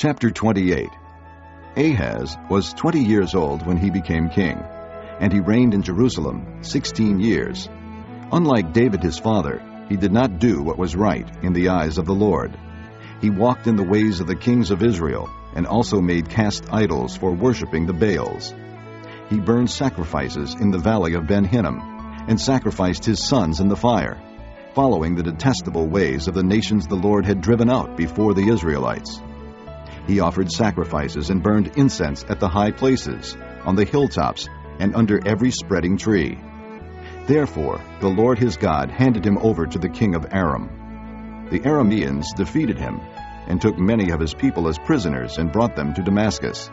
Chapter 28. Ahaz was 20 years old when he became king, and he reigned in Jerusalem 16 years. Unlike David his father, he did not do what was right in the eyes of the Lord. He walked in the ways of the kings of Israel, and also made cast idols for worshipping the Baals. He burned sacrifices in the valley of Ben-Hinnom, and sacrificed his sons in the fire, following the detestable ways of the nations the Lord had driven out before the Israelites. He offered sacrifices and burned incense at the high places, on the hilltops, and under every spreading tree. Therefore the Lord his God handed him over to the king of Aram. The Arameans defeated him, and took many of his people as prisoners and brought them to Damascus.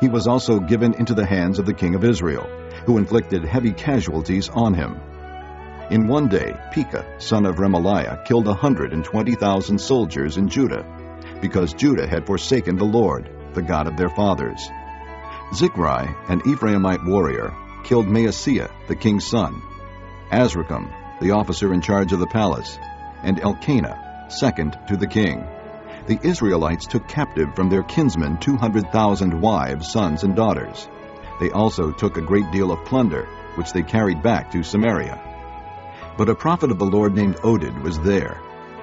He was also given into the hands of the king of Israel, who inflicted heavy casualties on him. In one day Pekah, son of Remaliah, killed 120,000 soldiers in Judah, because Judah had forsaken the Lord, the God of their fathers. Zichri, an Ephraimite warrior, killed Maaseiah, the king's son, Azrikam, the officer in charge of the palace, and Elkanah, second to the king. The Israelites took captive from their kinsmen 200,000 wives, sons, and daughters. They also took a great deal of plunder, which they carried back to Samaria. But a prophet of the Lord named Oded was there,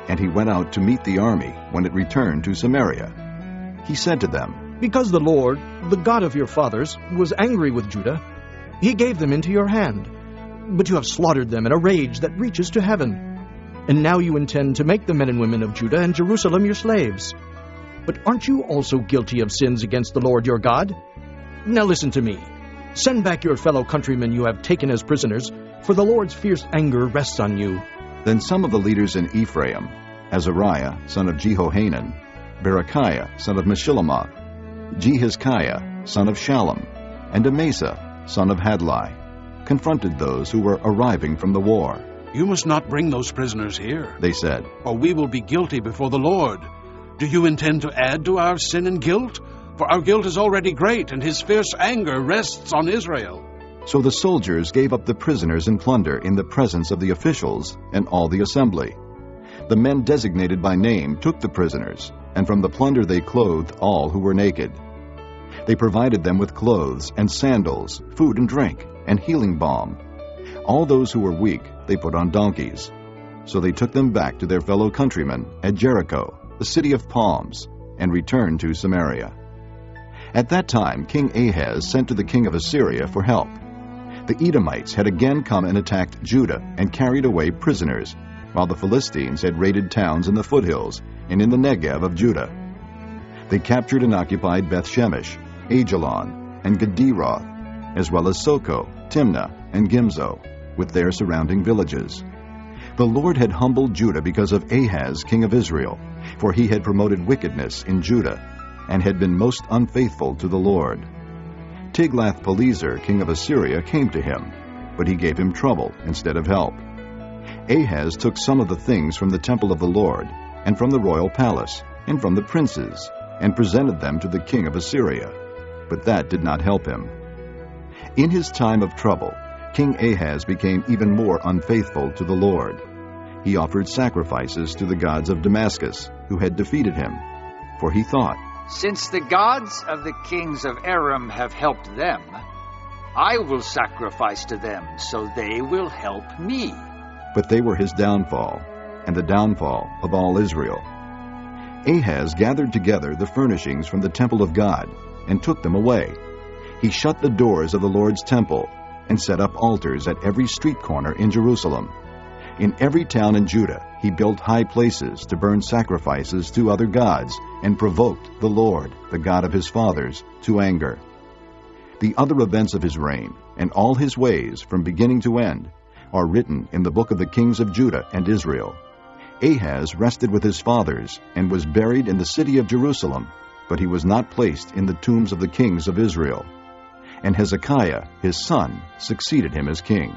and he went out to meet the army when it returned to Samaria. He said to them, "Because the Lord, the God of your fathers, was angry with Judah, he gave them into your hand. But you have slaughtered them in a rage that reaches to heaven. And now you intend to make the men and women of Judah and Jerusalem your slaves. But aren't you also guilty of sins against the Lord your God? Now listen to me. Send back your fellow countrymen you have taken as prisoners, for the Lord's fierce anger rests on you." Then some of the leaders in Ephraim, Azariah, son of Jehohanan, Berechiah, son of Meshillemoth, Jehizkiah, son of Shallum, and Amasa, son of Hadlai, confronted those who were arriving from the war. "You must not bring those prisoners here," they said, "or we will be guilty before the Lord. Do you intend to add to our sin and guilt? For our guilt is already great, and his fierce anger rests on Israel." So the soldiers gave up the prisoners and plunder in the presence of the officials and all the assembly. The men designated by name took the prisoners, and from the plunder they clothed all who were naked. They provided them with clothes and sandals, food and drink, and healing balm. All those who were weak they put on donkeys. So they took them back to their fellow countrymen at Jericho, the city of palms, and returned to Samaria. At that time King Ahaz sent to the king of Assyria for help. The Edomites had again come and attacked Judah and carried away prisoners, while the Philistines had raided towns in the foothills and in the Negev of Judah. They captured and occupied Beth-Shemesh, Ajalon, and Gederoth, as well as Soko, Timnah, and Gimzo, with their surrounding villages. The Lord had humbled Judah because of Ahaz, king of Israel, for he had promoted wickedness in Judah, and had been most unfaithful to the Lord. Tiglath-Pileser, king of Assyria, came to him, but he gave him trouble instead of help. Ahaz took some of the things from the temple of the Lord, and from the royal palace, and from the princes, and presented them to the king of Assyria, but that did not help him. In his time of trouble, King Ahaz became even more unfaithful to the Lord. He offered sacrifices to the gods of Damascus, who had defeated him, for he thought, "Since the gods of the kings of Aram have helped them, I will sacrifice to them, so they will help me." But they were his downfall, and the downfall of all Israel. Ahaz gathered together the furnishings from the temple of God, and took them away. He shut the doors of the Lord's temple, and set up altars at every street corner in Jerusalem. In every town in Judah he built high places to burn sacrifices to other gods, and provoked the Lord, the God of his fathers, to anger. The other events of his reign, and all his ways from beginning to end, are written in the book of the kings of Judah and Israel. Ahaz rested with his fathers, and was buried in the city of Jerusalem, but he was not placed in the tombs of the kings of Israel. And Hezekiah his son succeeded him as king.